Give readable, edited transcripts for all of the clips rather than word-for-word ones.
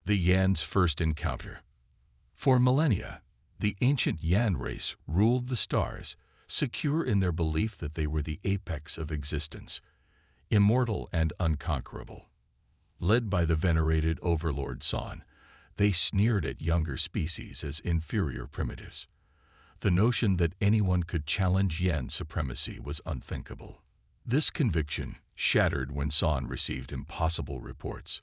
The Yan's first encounter. For millennia, the ancient Yan race ruled the stars, secure in their belief that they were the apex of existence, immortal and unconquerable. Led by the venerated overlord San, they sneered at younger species as inferior primitives. The notion that anyone could challenge Yan supremacy was unthinkable. This conviction shattered when San received impossible reports.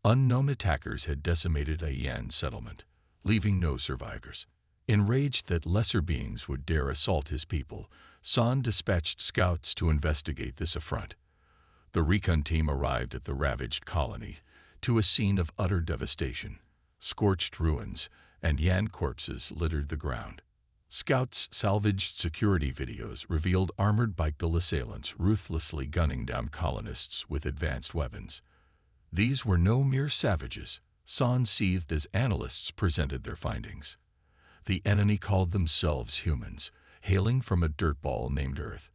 Unknown attackers had decimated a Yan settlement, leaving no survivors. Enraged that lesser beings would dare assault his people, San dispatched scouts to investigate this affront. The recon team arrived at the ravaged colony, to a scene of utter devastation. Scorched ruins and Yan corpses littered the ground. Scouts' salvaged security videos revealed armored bipedal assailants ruthlessly gunning down colonists with advanced weapons. These were no mere savages, San seethed as analysts presented their findings. The enemy called themselves humans, hailing from a dirtball named Earth.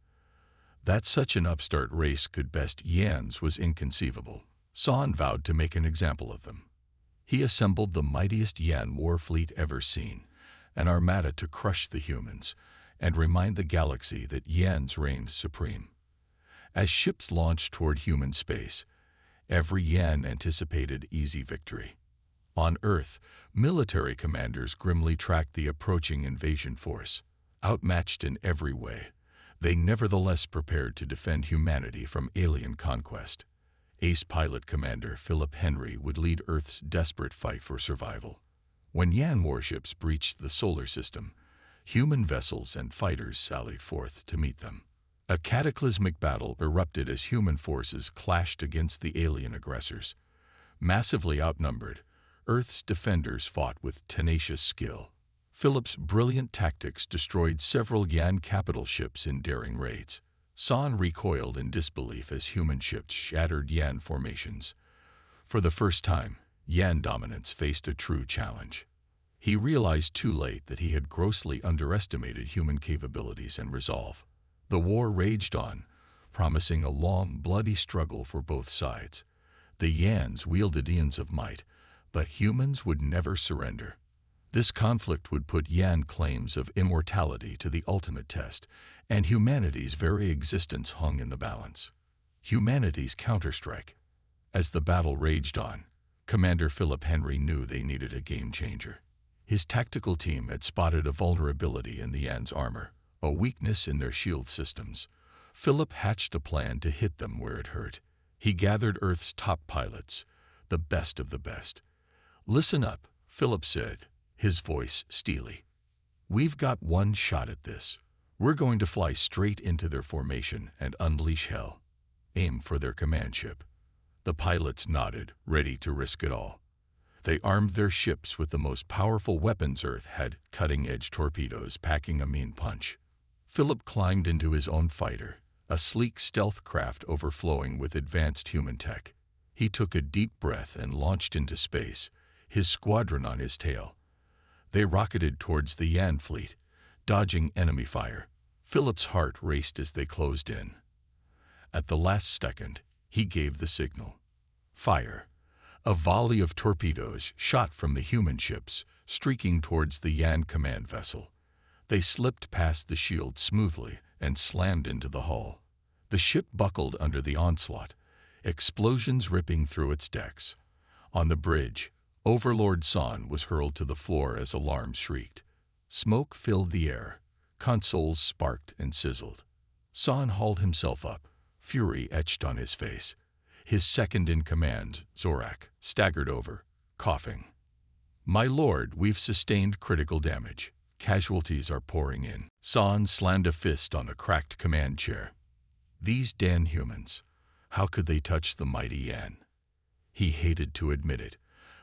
That such an upstart race could best Yans was inconceivable. San vowed to make an example of them. He assembled the mightiest Yan war fleet ever seen, an armada to crush the humans and remind the galaxy that Yans reigned supreme. As ships launched toward human space, every Yan anticipated easy victory. On Earth, military commanders grimly tracked the approaching invasion force. Outmatched in every way, they nevertheless prepared to defend humanity from alien conquest. Ace pilot commander Philip Henry would lead Earth's desperate fight for survival. When Yan warships breached the solar system, human vessels and fighters sallied forth to meet them. A cataclysmic battle erupted as human forces clashed against the alien aggressors. Massively outnumbered, Earth's defenders fought with tenacious skill. Philip's brilliant tactics destroyed several Yan capital ships in daring raids. San recoiled in disbelief as human ships shattered Yan formations. For the first time, Yan dominance faced a true challenge. He realized too late that he had grossly underestimated human capabilities and resolve. The war raged on, promising a long, bloody struggle for both sides. The Yans wielded eons of might, but humans would never surrender. This conflict would put Yan claims of immortality to the ultimate test, and humanity's very existence hung in the balance. Humanity's counterstrike. As the battle raged on, Commander Philip Henry knew they needed a game-changer. His tactical team had spotted a vulnerability in the Yan's armor, a weakness in their shield systems. Philip hatched a plan to hit them where it hurt. He gathered Earth's top pilots, the best of the best. "Listen up," Philip said, his voice steely. "We've got one shot at this. We're going to fly straight into their formation and unleash hell. Aim for their command ship." The pilots nodded, ready to risk it all. They armed their ships with the most powerful weapons Earth had, cutting-edge torpedoes packing a mean punch. Philip climbed into his own fighter, a sleek stealth craft overflowing with advanced human tech. He took a deep breath and launched into space, his squadron on his tail. They rocketed towards the Yan fleet, dodging enemy fire. Philip's heart raced as they closed in. At the last second, he gave the signal. Fire. A volley of torpedoes shot from the human ships, streaking towards the Yan command vessel. They slipped past the shield smoothly and slammed into the hull. The ship buckled under the onslaught, explosions ripping through its decks. On the bridge, Overlord San was hurled to the floor as alarms shrieked. Smoke filled the air, consoles sparked and sizzled. San hauled himself up, fury etched on his face. His second-in-command, Zorak, staggered over, coughing. "My lord, we've sustained critical damage. Casualties are pouring in." San slammed a fist on a cracked command chair. These damn humans, how could they touch the mighty Yan? He hated to admit it,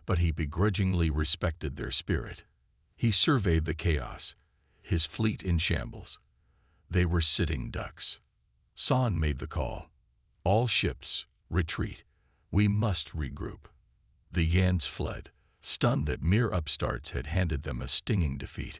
but he begrudgingly respected their spirit. He surveyed the chaos, his fleet in shambles. They were sitting ducks. San made the call. "All ships, retreat. We must regroup." The Yans fled, stunned that mere upstarts had handed them a stinging defeat.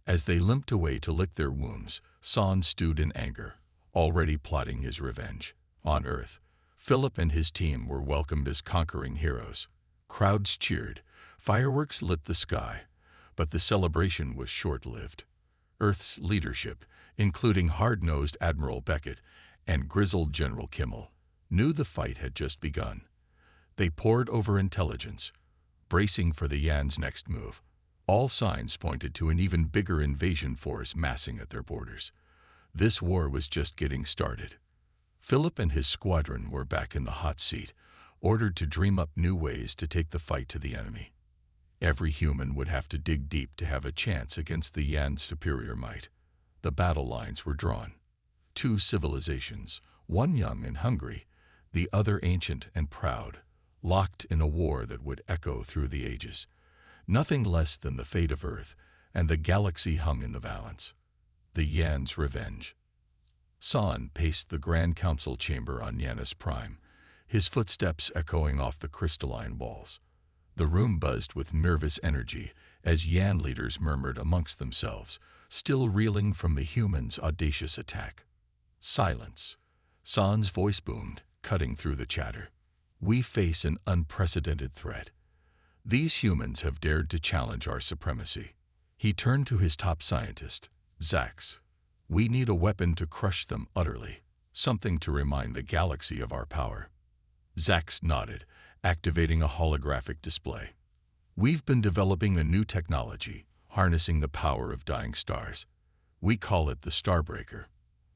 As they limped away to lick their wounds, San stewed in anger, already plotting his revenge. On Earth, Philip and his team were welcomed as conquering heroes. Crowds cheered. Fireworks lit the sky. But the celebration was short-lived. Earth's leadership, including hard-nosed Admiral Beckett and grizzled General Kimmel, knew the fight had just begun. They pored over intelligence, bracing for the Yan's next move. All signs pointed to an even bigger invasion force massing at their borders. This war was just getting started. Philip and his squadron were back in the hot seat, ordered to dream up new ways to take the fight to the enemy. Every human would have to dig deep to have a chance against the Yan's superior might. The battle lines were drawn. Two civilizations, one young and hungry, the other ancient and proud, locked in a war that would echo through the ages. Nothing less than the fate of Earth, and the galaxy hung in the balance. The Yan's revenge. San paced the Grand Council chamber on Yanis Prime, his footsteps echoing off the crystalline walls. The room buzzed with nervous energy as Yan leaders murmured amongst themselves, still reeling from the humans' audacious attack. Silence. San's voice boomed, cutting through the chatter. We face an unprecedented threat. These humans have dared to challenge our supremacy. He turned to his top scientist, Zax. We need a weapon to crush them utterly, something to remind the galaxy of our power. Zax nodded, activating a holographic display. We've been developing a new technology, harnessing the power of dying stars. We call it the Starbreaker.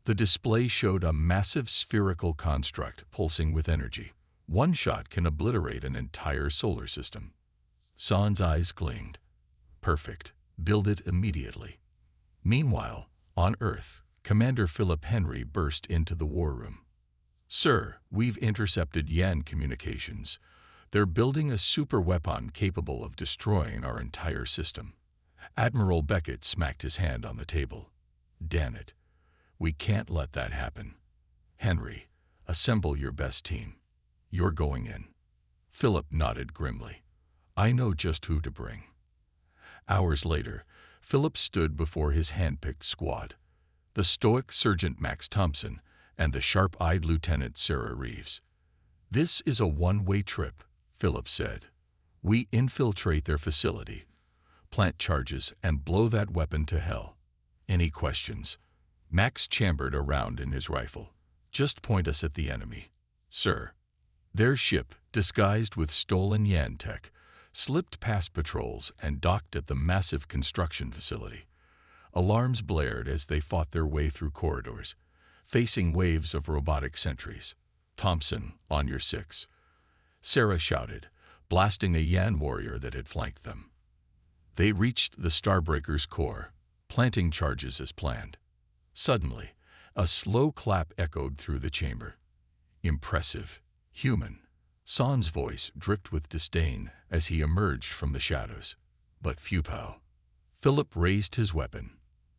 The display showed a massive spherical construct pulsing with energy. One shot can obliterate an entire solar system. San's eyes gleamed. Perfect. Build it immediately. Meanwhile, on Earth, Commander Philip Henry burst into the war room. Sir, we've intercepted Yan communications. They're building a super weapon capable of destroying our entire system. Admiral Beckett smacked his hand on the table. Damn it. We can't let that happen. Henry, assemble your best team. You're going in. Philip nodded grimly. I know just who to bring. Hours later, Philip stood before his hand-picked squad. The stoic Sergeant Max Thompson and the sharp-eyed Lieutenant Sarah Reeves. This is a one-way trip, Philip said. We infiltrate their facility, plant charges, and blow that weapon to hell. Any questions? Max chambered a round in his rifle. Just point us at the enemy, sir. Their ship, disguised with stolen Yan tech, slipped past patrols and docked at the massive construction facility. Alarms blared as they fought their way through corridors, facing waves of robotic sentries. Thompson, on your 6. Sarah shouted, blasting a Yan warrior that had flanked them. They reached the Starbreaker's core, planting charges as planned. Suddenly, a slow clap echoed through the chamber. Impressive. Human. San's voice dripped with disdain as he emerged from the shadows. But futile. Philip raised his weapon.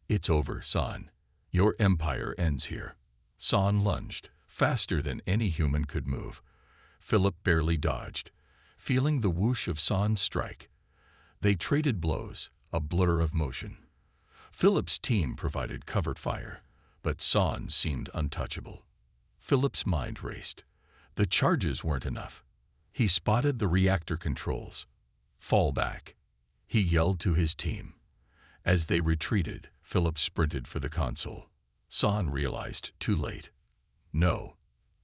It's over, San. Your empire ends here. San lunged, faster than any human could move. Philip barely dodged, feeling the whoosh of San's strike. They traded blows, a blur of motion. Philip's team provided covert fire, but San seemed untouchable. Philip's mind raced. The charges weren't enough. He spotted the reactor controls. Fall back. He yelled to his team. As they retreated, Philip sprinted for the console. San realized too late. No.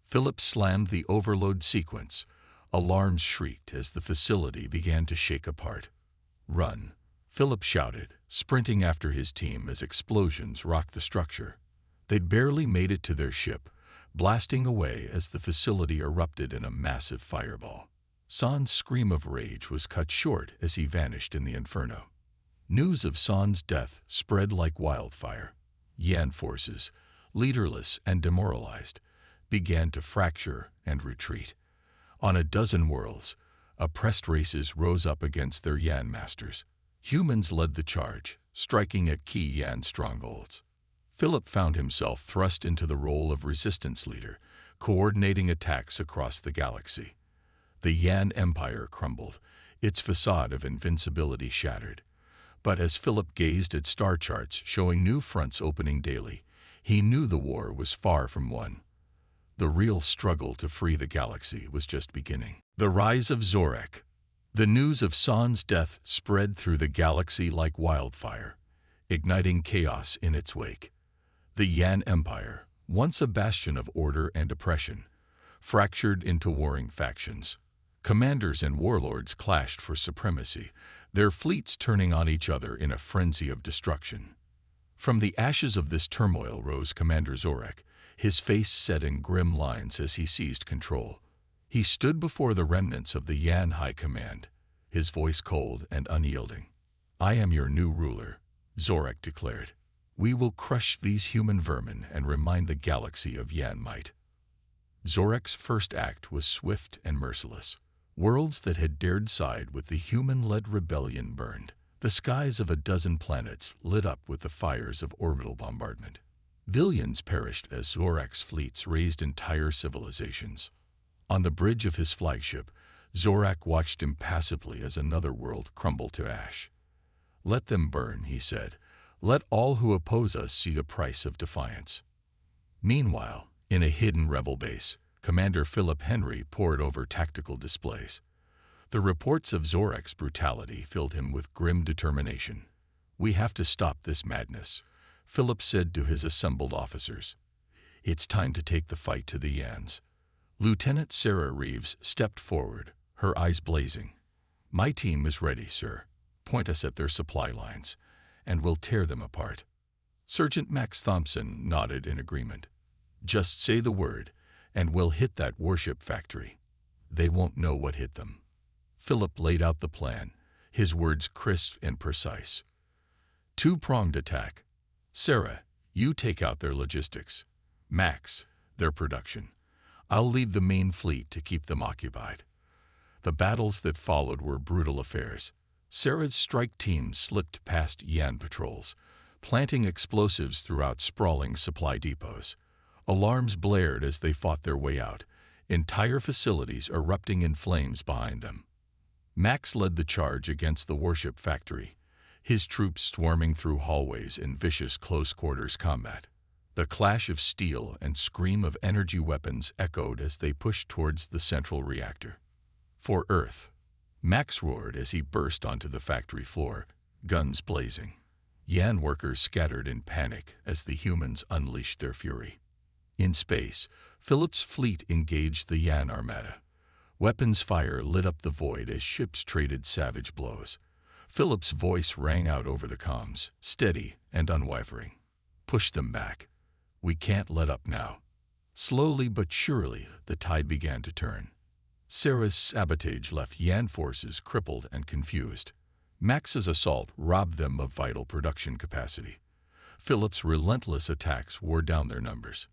Philip slammed the overload sequence. Alarms shrieked as the facility began to shake apart. Run. Philip shouted, sprinting after his team as explosions rocked the structure. They'd barely made it to their ship, blasting away as the facility erupted in a massive fireball. San's scream of rage was cut short as he vanished in the inferno. News of San's death spread like wildfire. Yan forces, leaderless and demoralized, began to fracture and retreat. On a dozen worlds, oppressed races rose up against their Yan masters. Humans led the charge, striking at key Yan strongholds. Philip found himself thrust into the role of resistance leader, coordinating attacks across the galaxy. The Yan Empire crumbled, its facade of invincibility shattered. But as Philip gazed at star charts showing new fronts opening daily, he knew the war was far from won. The real struggle to free the galaxy was just beginning. The rise of Zorek. The news of San's death spread through the galaxy like wildfire, igniting chaos in its wake. The Yan Empire, once a bastion of order and oppression, fractured into warring factions. Commanders and warlords clashed for supremacy, their fleets turning on each other in a frenzy of destruction. From the ashes of this turmoil rose Commander Zorak, his face set in grim lines as he seized control. He stood before the remnants of the Yan High Command, his voice cold and unyielding. "I am your new ruler," Zorak declared. "We will crush these human vermin and remind the galaxy of Yan might." Zorak's first act was swift and merciless. Worlds that had dared side with the human-led rebellion burned. The skies of a dozen planets lit up with the fires of orbital bombardment. Billions perished as Zorak's fleets razed entire civilizations. On the bridge of his flagship, Zorak watched impassively as another world crumbled to ash. "Let them burn," he said. "Let all who oppose us see the price of defiance." Meanwhile, in a hidden rebel base, Commander Philip Henry pored over tactical displays. The reports of Zorak's brutality filled him with grim determination. "We have to stop this madness," Philip said to his assembled officers. "It's time to take the fight to the Yans." Lieutenant Sarah Reeves stepped forward, her eyes blazing. "My team is ready, sir. Point us at their supply lines, and we'll tear them apart." Sergeant Max Thompson nodded in agreement. "Just say the word, and we'll hit that warship factory. They won't know what hit them." Philip laid out the plan, his words crisp and precise. "Two-pronged attack. Sarah, you take out their logistics. Max, their production. I'll lead the main fleet to keep them occupied." The battles that followed were brutal affairs. Sarah's strike teams slipped past Yan patrols, planting explosives throughout sprawling supply depots. Alarms blared as they fought their way out, entire facilities erupting in flames behind them. Max led the charge against the warship factory, his troops swarming through hallways in vicious close-quarters combat. The clash of steel and scream of energy weapons echoed as they pushed towards the central reactor. "For Earth," Max roared as he burst onto the factory floor, guns blazing. Yan workers scattered in panic as the humans unleashed their fury. In space, Philip's fleet engaged the Yan armada. Weapons fire lit up the void as ships traded savage blows. Philip's voice rang out over the comms, steady and unwavering. "Push them back. We can't let up now." Slowly but surely, the tide began to turn. Sarah's sabotage left Yan forces crippled and confused. Max's assault robbed them of vital production capacity. Philip's relentless attacks wore down their numbers.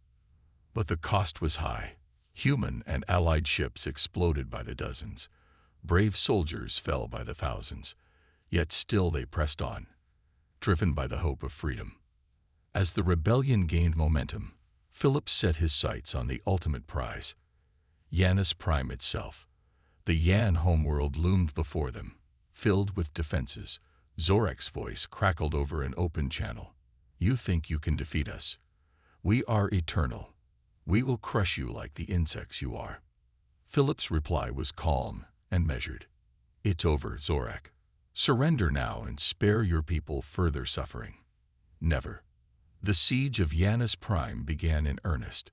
But the cost was high. Human and allied ships exploded by the dozens. Brave soldiers fell by the thousands. Yet still they pressed on, driven by the hope of freedom. As the rebellion gained momentum, Philip set his sights on the ultimate prize, Janus Prime itself. The Yan homeworld loomed before them, filled with defenses. Zorak's voice crackled over an open channel. "You think you can defeat us? We are eternal. We will crush you like the insects you are." Philip's reply was calm and measured. "It's over, Zorak. Surrender now and spare your people further suffering." Never. The siege of Janus Prime began in earnest.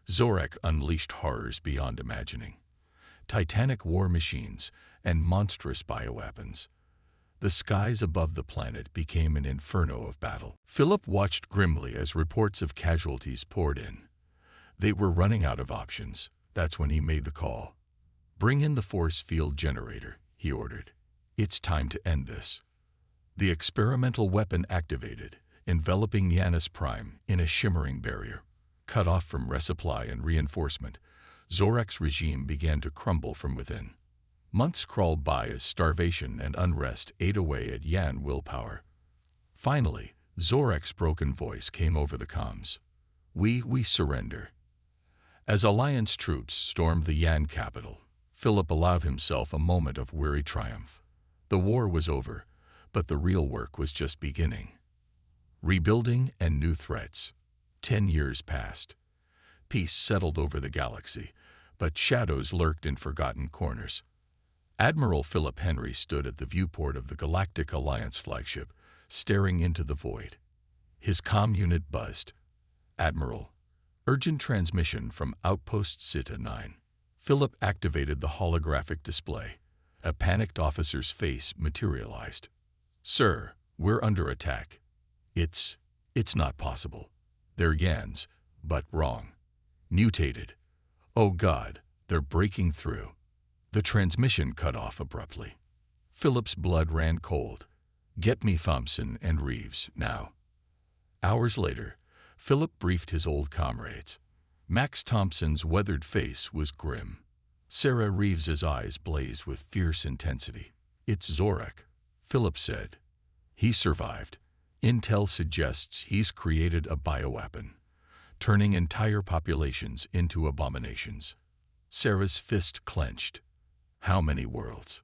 Zorak unleashed horrors beyond imagining. Titanic war machines and monstrous bioweapons. The skies above the planet became an inferno of battle. Philip watched grimly as reports of casualties poured in. They were running out of options. That's when he made the call. "Bring in the force field generator," he ordered. "It's time to end this." The experimental weapon activated, enveloping Janus Prime in a shimmering barrier. Cut off from resupply and reinforcement, Zorak's regime began to crumble from within. Months crawled by as starvation and unrest ate away at Yan willpower. Finally, Zorak's broken voice came over the comms. We surrender." As Alliance troops stormed the Yan capital, Philip allowed himself a moment of weary triumph. The war was over, but the real work was just beginning. Rebuilding and new threats. 10 years passed. Peace settled over the galaxy, but shadows lurked in forgotten corners. Admiral Philip Henry stood at the viewport of the Galactic Alliance flagship, staring into the void. His comm unit buzzed. "Admiral, urgent transmission from Outpost Zeta 9. Philip activated the holographic display. A panicked officer's face materialized. "Sir, we're under attack." It's not possible. They're Yans, but wrong. Mutated. Oh God, they're breaking through." The transmission cut off abruptly. Philip's blood ran cold. "Get me Thompson and Reeves, now." Hours later, Philip briefed his old comrades. Max Thompson's weathered face was grim. Sarah Reeves's eyes blazed with fierce intensity. "It's Zorak," Philip said. "He survived. Intel suggests he's created a bioweapon, turning entire populations into abominations." Sarah's fist clenched. "How many worlds?"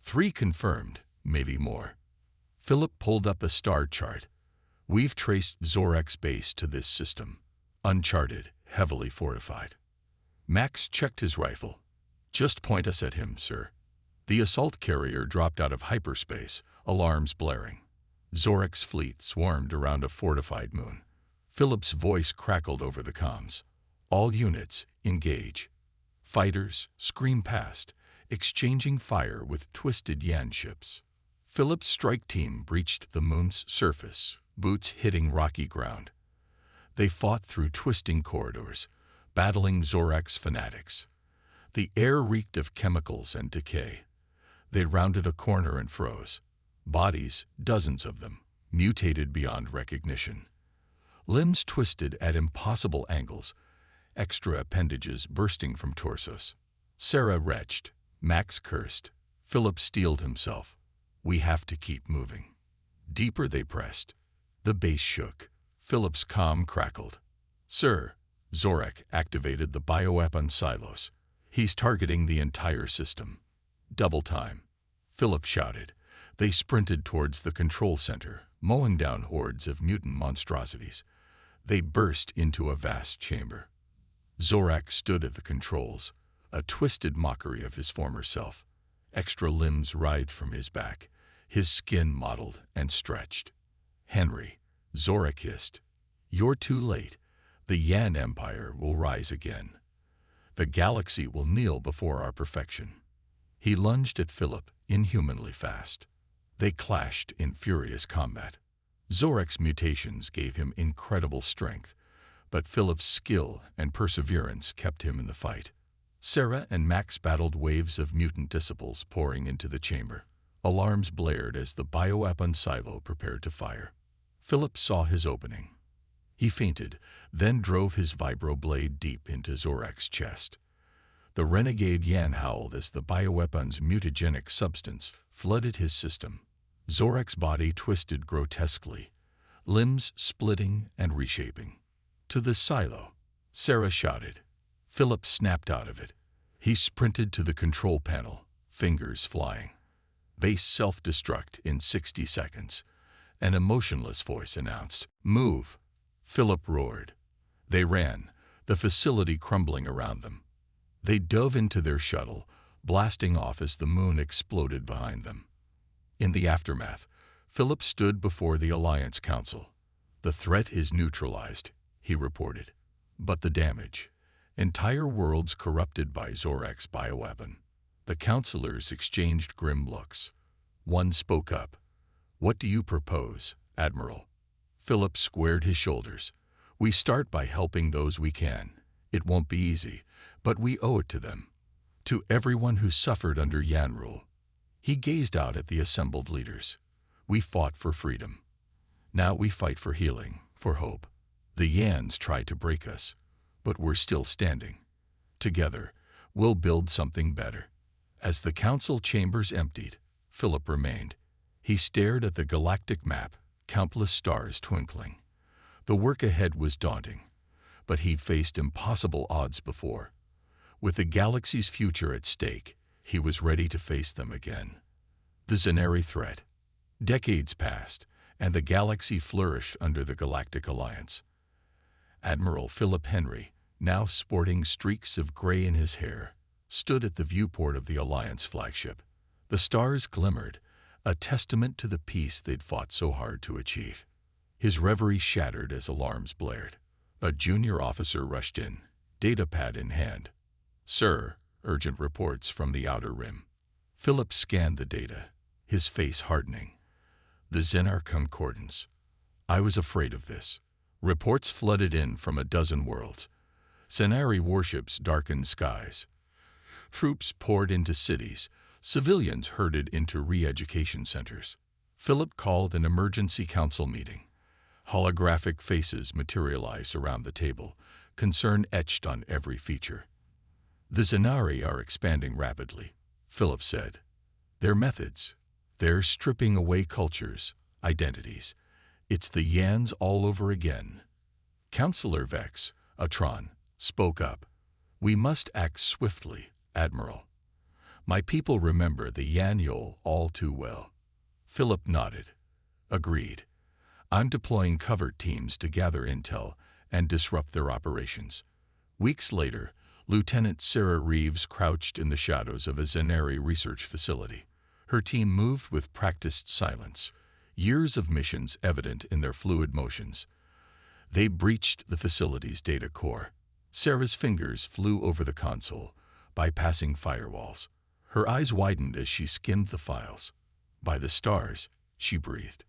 "3 confirmed, maybe more." Philip pulled up a star chart. "We've traced Zorak's base to this system. Uncharted, heavily fortified." Max checked his rifle. "Just point us at him, sir." The assault carrier dropped out of hyperspace, alarms blaring. Zorak's fleet swarmed around a fortified moon. Philip's voice crackled over the comms. "All units, engage." Fighters screamed past, exchanging fire with twisted Yan ships. Philip's strike team breached the moon's surface, boots hitting rocky ground. They fought through twisting corridors, battling Zorak's fanatics. The air reeked of chemicals and decay. They rounded a corner and froze. Bodies, dozens of them, mutated beyond recognition. Limbs twisted at impossible angles, extra appendages bursting from torsos. Sarah retched. Max cursed. Philip steeled himself. "We have to keep moving." Deeper they pressed. The base shook. Philip's comm crackled. "Sir, Zorak activated the bioweapon silos. He's targeting the entire system." "Double time," Philip shouted. They sprinted towards the control center, mowing down hordes of mutant monstrosities. They burst into a vast chamber. Zorak stood at the controls, a twisted mockery of his former self. Extra limbs writhed from his back, his skin mottled and stretched. "Henry," Zorak hissed, "you're too late. The Yan Empire will rise again. The galaxy will kneel before our perfection." He lunged at Philip, inhumanly fast. They clashed in furious combat. Zorak's mutations gave him incredible strength, but Philip's skill and perseverance kept him in the fight. Sarah and Max battled waves of mutant disciples pouring into the chamber. Alarms blared as the bioweapon silo prepared to fire. Philip saw his opening. He feinted, then drove his vibroblade deep into Zorak's chest. The renegade Yan howled as the bioweapon's mutagenic substance flooded his system. Zorak's body twisted grotesquely, limbs splitting and reshaping. "To the silo," Sarah shouted. Philip snapped out of it. He sprinted to the control panel, fingers flying. "Base self-destruct in 60 seconds. An emotionless voice announced. "Move." Philip roared. They ran, the facility crumbling around them. They dove into their shuttle, blasting off as the moon exploded behind them. In the aftermath, Philip stood before the Alliance Council. "The threat is neutralized," he reported. "But the damage? Entire worlds corrupted by Zorak's bioweapon." The councilors exchanged grim looks. One spoke up. "What do you propose, Admiral?" Philip squared his shoulders. "We start by helping those we can. It won't be easy, but we owe it to them. To everyone who suffered under Yan rule." He gazed out at the assembled leaders. "We fought for freedom. Now we fight for healing, for hope. The Yans tried to break us, but we're still standing. Together, we'll build something better." As the council chambers emptied, Philip remained. He stared at the galactic map, countless stars twinkling. The work ahead was daunting, but he'd faced impossible odds before. With the galaxy's future at stake, he was ready to face them again. The Zaneri threat. Decades passed, and the galaxy flourished under the Galactic Alliance. Admiral Philip Henry, now sporting streaks of gray in his hair, stood at the viewport of the Alliance flagship. The stars glimmered, a testament to the peace they'd fought so hard to achieve. His reverie shattered as alarms blared. A junior officer rushed in, datapad in hand. "Sir," urgent reports from the outer rim. Philip scanned the data, his face hardening. The Zenar Concordance. I was afraid of this. Reports flooded in from a dozen worlds. Zenari warships darkened skies. Troops poured into cities. Civilians herded into re-education centers. Philip called an emergency council meeting. Holographic faces materialized around the table, concern etched on every feature. "The Zenari are expanding rapidly," Philip said. "Their methods, they're stripping away cultures, identities. It's the Yans all over again." Counselor Vex, Atron, spoke up. "We must act swiftly, Admiral. My people remember the Yanyol all too well." Philip nodded. "Agreed. I'm deploying covert teams to gather intel and disrupt their operations." Weeks later, Lieutenant Sarah Reeves crouched in the shadows of a Zenari research facility. Her team moved with practiced silence, years of missions evident in their fluid motions. They breached the facility's data core. Sarah's fingers flew over the console, bypassing firewalls. Her eyes widened as she skimmed the files. "By the stars," she breathed.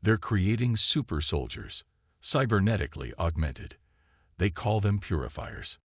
"They're creating super soldiers, cybernetically augmented. They call them purifiers."